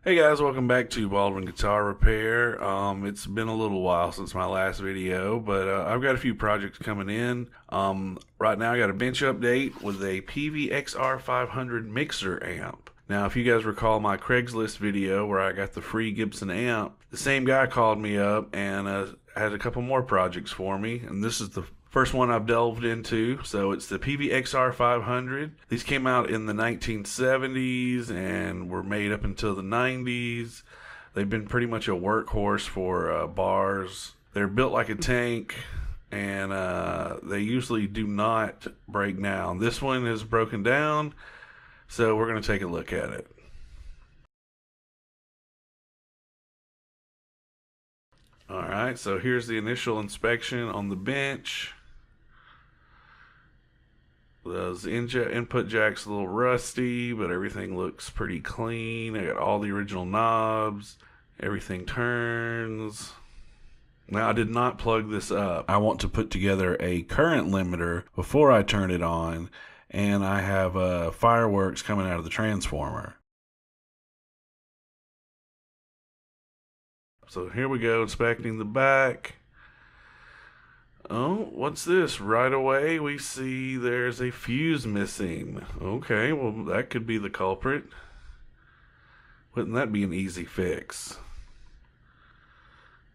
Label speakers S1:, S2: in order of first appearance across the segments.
S1: Hey guys, welcome back to Baldwin Guitar Repair. It's been a little while since my last video, but I've got a few projects coming in. Right now I got a bench update with a Peavey XR 500 mixer amp. Now, if you guys recall my Craigslist video where I got the free Gibson amp, the same guy called me up and had a couple more projects for me, and this is the first one I've delved into. So it's the Peavey XR 500. These came out in the 1970s and were made up until the 90s. They've been pretty much a workhorse for bars. They're built like a tank, and they usually do not break down. This one is broken down, so we're going to take a look at it. Alright, so here's the initial inspection on the bench. Those input jack's a little rusty, but everything looks pretty clean. I got all the original knobs. Everything turns. Now, I did not plug this up. I want to put together a current limiter before I turn it on, and I have fireworks coming out of the transformer. So here we go, inspecting the back. Oh, what's this? Right away we see there's a fuse missing. Okay, well that could be the culprit. Wouldn't that be an easy fix?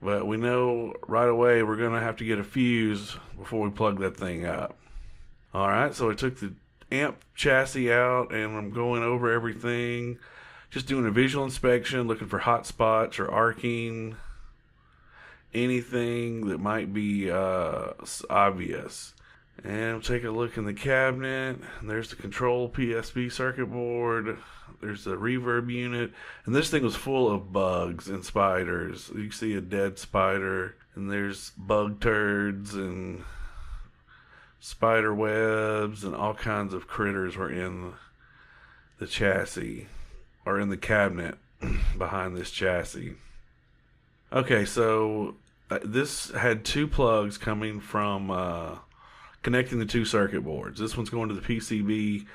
S1: But we know right away we're going to have to get a fuse before we plug that thing up. Alright, so I took the amp chassis out and I'm going over everything. Just doing a visual inspection, looking for hot spots or arcing. Anything that might be obvious. And we'll take a look in the cabinet. There's the control PSB circuit board. There's the reverb unit. And this thing was full of bugs and spiders. You see a dead spider. And there's bug turds and spider webs and all kinds of critters were in the chassis. Or in the cabinet behind this chassis. Okay, so this had two plugs coming from connecting the two circuit boards. This one's going to the PCB,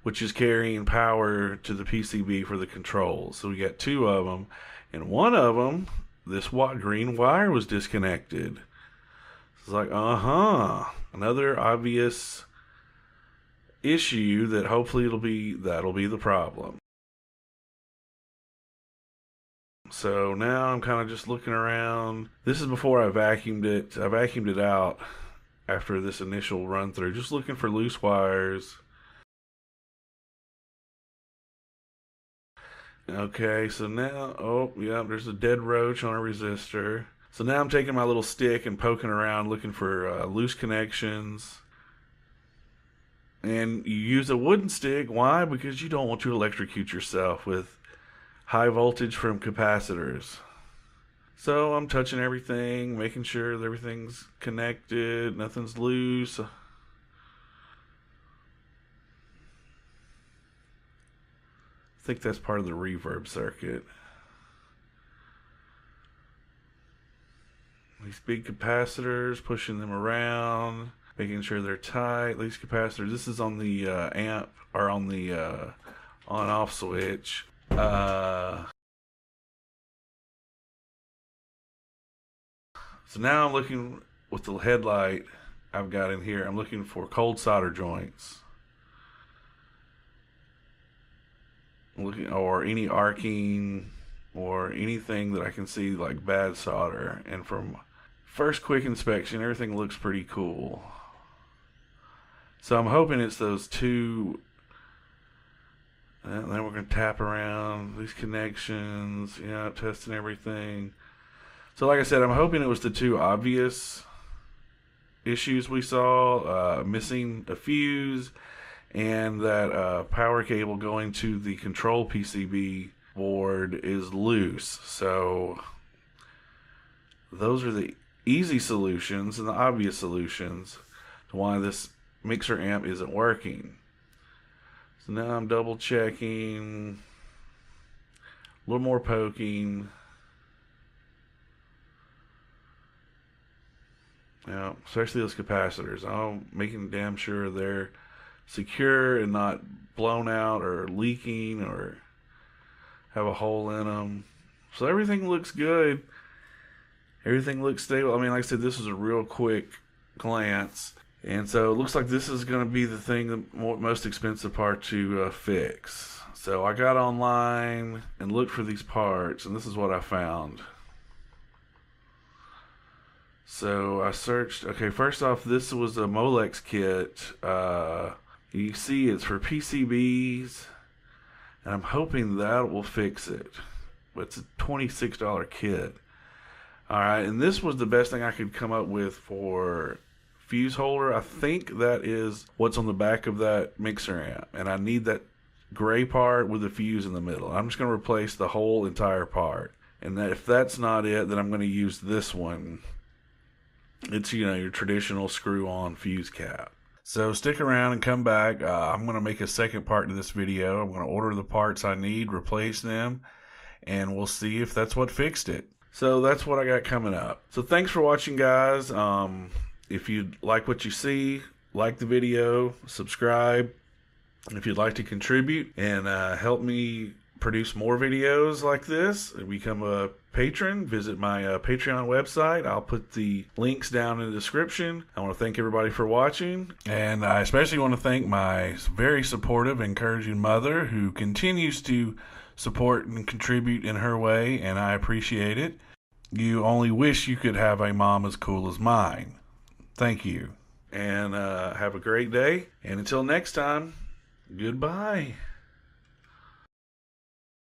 S1: which is carrying power to the PCB for the controls. So we got two of them, and one of them, this green wire was disconnected. It's like, another obvious issue that hopefully that'll be the problem. So now I'm kind of just looking around. This is before I vacuumed it. I vacuumed it out after this initial run through, just looking for loose wires. Okay, so now, oh yeah, there's a dead roach on a resistor. So now I'm taking my little stick and poking around looking for loose connections. And you use a wooden stick. Why? Because you don't want to electrocute yourself with high voltage from capacitors. So I'm touching everything, making sure that everything's connected, nothing's loose. I think that's part of the reverb circuit. These big capacitors, pushing them around, making sure they're tight. These capacitors, this is on the amp, or on the on-off switch. So now I'm looking with the headlight I've got in here. I'm looking for cold solder joints. I'm looking, or any arcing, or anything that I can see like bad solder. And from first quick inspection, everything looks pretty cool. So I'm hoping it's those two. And then we're going to tap around these connections, testing everything. So like I said, I'm hoping it was the two obvious issues we saw, missing a fuse and that power cable going to the control PCB board is loose. So those are the easy solutions and the obvious solutions to why this mixer amp isn't working. So now I'm double checking, a little more poking. Now, especially those capacitors, I'm making damn sure they're secure and not blown out or leaking or have a hole in them. So everything looks good. Everything looks stable. I mean, like I said, this is a real quick glance. And so it looks like this is going to be the thing, the most expensive part to fix. So I got online and looked for these parts, and this is what I found. So I searched. Okay, first off, this was a Molex kit. You see it's for PCBs, and I'm hoping that will fix it. But it's a $26 kit. Alright, and this was the best thing I could come up with for fuse holder. I think that is what's on the back of that mixer amp. And I need that gray part with the fuse in the middle. I'm just going to replace the whole entire part. And if that's not it, then I'm going to use this one. It's, you know, your traditional screw-on fuse cap. So stick around and come back. I'm going to make a second part to this video. I'm going to order the parts I need, replace them, and we'll see if that's what fixed it. So that's what I got coming up. So thanks for watching, guys. If you like what you see, like the video, subscribe. If you'd like to contribute and help me produce more videos like this, become a patron, visit my Patreon website. I'll put the links down in the description. I want to thank everybody for watching, and I especially want to thank my very supportive, encouraging mother who continues to support and contribute in her way, and I appreciate it. You only wish you could have a mom as cool as mine. Thank you, and have a great day, and until next time, goodbye.